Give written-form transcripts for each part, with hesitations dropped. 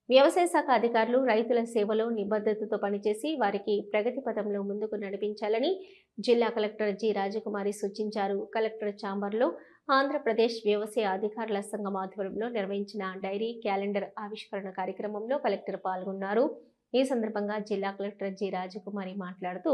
వ్యవసాయ శాఖ అధికారులు రైతుల సేవలో నిబద్ధతతో పనిచేసి వారికి ప్రగతి పథంలో ముందుకు నడిపించాలని జిల్లా కలెక్టర్ జి రాజకుమారి సూచించారు. కలెక్టర్ ఛాంబర్లో ఆంధ్రప్రదేశ్ వ్యవసాయ అధికారుల సంఘం ఆధ్వర్యంలో నిర్వహించిన డైరీ క్యాలెండర్ ఆవిష్కరణ కార్యక్రమంలో కలెక్టర్ పాల్గొన్నారు. ఈ సందర్భంగా జిల్లా కలెక్టర్ జి రాజకుమారి మాట్లాడుతూ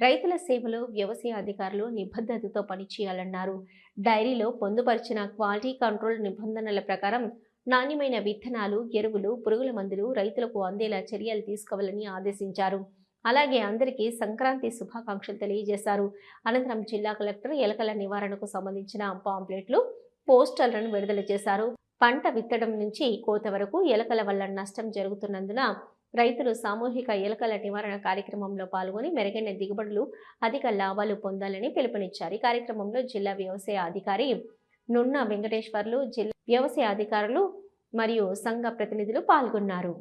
రైతుల సేవలో వ్యవసాయ అధికారులు నిబద్ధతతో పనిచేయాలన్నారు. డైరీలో పొందుపరిచిన క్వాలిటీ కంట్రోల్ నిబంధనల ప్రకారం నాణ్యమైన విత్తనాలు, ఎరువులు, పురుగుల మందులు రైతులకు అందేలా చర్యలు తీసుకోవాలని ఆదేశించారు. అలాగే అందరికీ సంక్రాంతి శుభాకాంక్షలు తెలియజేశారు. అనంతరం జిల్లా కలెక్టర్ ఎలకల నివారణకు సంబంధించిన పాంప్లెట్లు, పోస్టర్లను విడుదల చేశారు. పంట విత్తడం నుంచి కోత వరకు ఎలకల వల్ల నష్టం జరుగుతున్నందున రైతులు సామూహిక ఎలకల నివారణ కార్యక్రమంలో పాల్గొని మెరుగైన దిగుబడులు, అధిక లాభాలు పొందాలని పిలుపునిచ్చారు. ఈ కార్యక్రమంలో జిల్లా వ్యవసాయ అధికారి నున్న వెంకటేశ్వర్లు, జిల్లా వ్యవసాయ అధికారులు మరియు సంఘ ప్రతినిధులు పాల్గొన్నారు.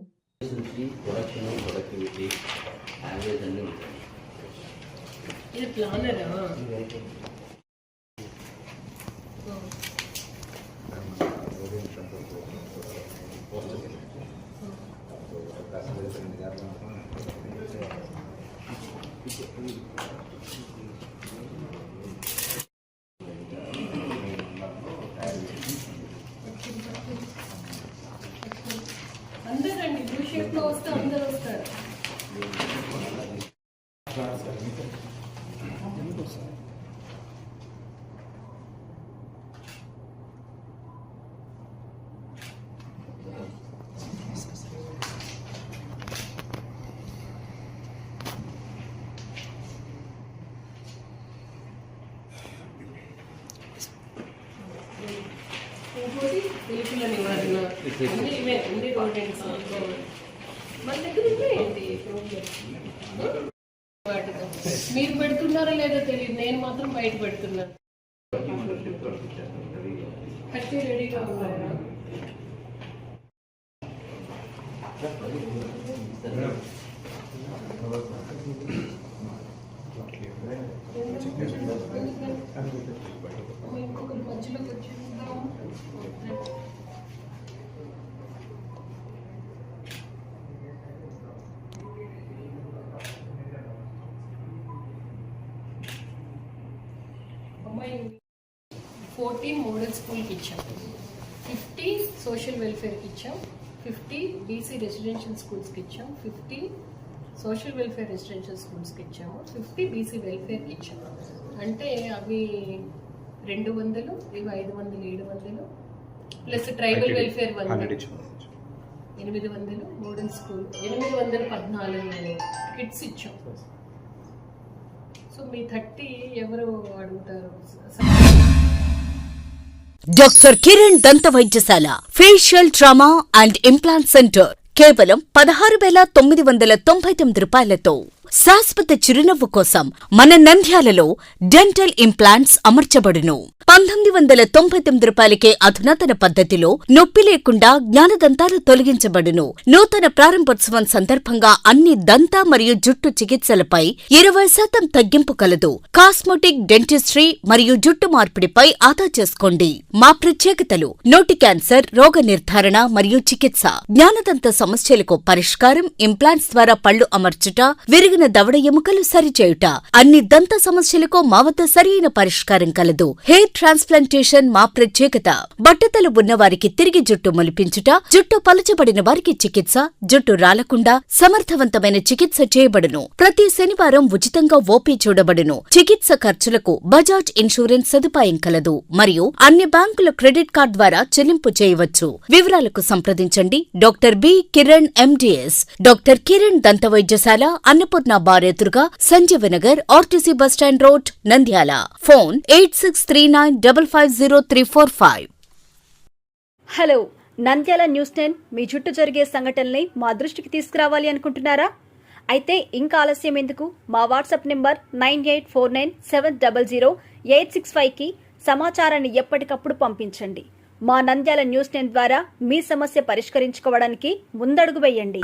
అందరండి బ్లూ షేప్ లో వస్తే అందరూ వస్తారు. ఇంకోటి ఎలుకల నివారణ అన్ని రోడెంట్స్ మన దగ్గర ఉన్నాయండి. వాటితో మీరు పెడుతున్నారో లేదో తెలియదు, నేను మాత్రం బయట పెడుతున్నాను. కట్టి రెడీగా ఉన్నారా? ఇంకొకరి మధ్యలోకి వచ్చి అమ్మాయి 14 మోడల్ స్కూల్కి ఇచ్చాం, 50 సోషల్ వెల్ఫేర్కి ఇచ్చాం, 50 బీసీ రెసిడెన్షియల్ స్కూల్స్కి ఇచ్చాం, 50 సోషల్ వెల్ఫేర్ రెసిడెన్షియల్ స్కూల్స్కి ఇచ్చాము, 50 బీసీ వెల్ఫేర్కి ఇచ్చాము. అంటే అవి 200, ఇవి 500, 700 plus tribal welfare 800, model school 814 kits ఇచ్చాం. సో మీ 30 ఎవరు అడుగుతారు? డాక్టర్ కిరణ్ దంత వైద్యశాల facial trauma and implant centre కేవలం 16,999 రూపాయలతో శాశ్వత చిరునవ్వు కోసం మన నంద్యాలలో డెంటల్ ఇంప్లాంట్స్ అమర్చబడును. 1999 రూపాయలకే అధునాతన పద్ధతిలో నొప్పి లేకుండా జ్ఞానదంతాలు తొలగించబడును. నూతన ప్రారంభోత్సవం సందర్భంగా అన్ని దంత మరియు జుట్టు చికిత్సలపై 20% తగ్గింపు కలదు. కాస్మెటిక్, డెంటిస్ట్రీ మరియు జుట్టు మార్పిడిపై ఆదా చేసుకోండి. మా ప్రత్యేకతలు: నోటి క్యాన్సర్, రోగ నిర్ధారణ మరియు చికిత్స, జ్ఞానదంత సమస్యలకు పరిష్కారం, ఇంప్లాంట్స్ ద్వారా పళ్లు అమర్చుట, విరిగిన దవడ ఎముకలు సరిచేయుట, అన్ని దంత సమస్యలకు మా వద్ద సరైన పరిష్కారం కలదు. హెయిర్ ట్రాన్స్ప్లాంటేషన్ మా ప్రత్యేకత. బట్టతలు ఉన్నవారికి తిరిగి జుట్టు మొలిపించుట, జుట్టు పలచబడిన వారికి చికిత్స, జుట్టు రాలకుండా సమర్థవంతమైన చికిత్స చేయబడును. ప్రతి శనివారం ఉచితంగా ఓపీ చూడబడును. చికిత్స ఖర్చులకు బజాజ్ ఇన్సూరెన్స్ సదుపాయం కలదు మరియు అన్ని బ్యాంకుల క్రెడిట్ కార్డు ద్వారా చెల్లింపు చేయవచ్చు. వివరాలకు సంప్రదించండి doctor B Kiran MDS, doctor Kiran దంత వైద్యశాల, అన్నపూర్ణ బార్ ఎదురుగా, Sanjeevnagar, RTC bus stand road, Nandyal. Phone 8639550345. Hello, Nandyal news 10 మీ చుట్టూ జరిగే సంఘటనల్ని మా దృష్టికి తీసుకురావాలి అనుకుంటున్నారా? అయితే ఇంకా ఆలస్యం ఎందుకు? మా వాట్సాప్ నెంబర్ 9849700865కి సమాచారాన్ని ఎప్పటికప్పుడు పంపించండి. మా నంద్యాల న్యూస్ 10 ద్వారా మీ సమస్య పరిష్కరించుకోవడానికి ముందడుగు వేయండి.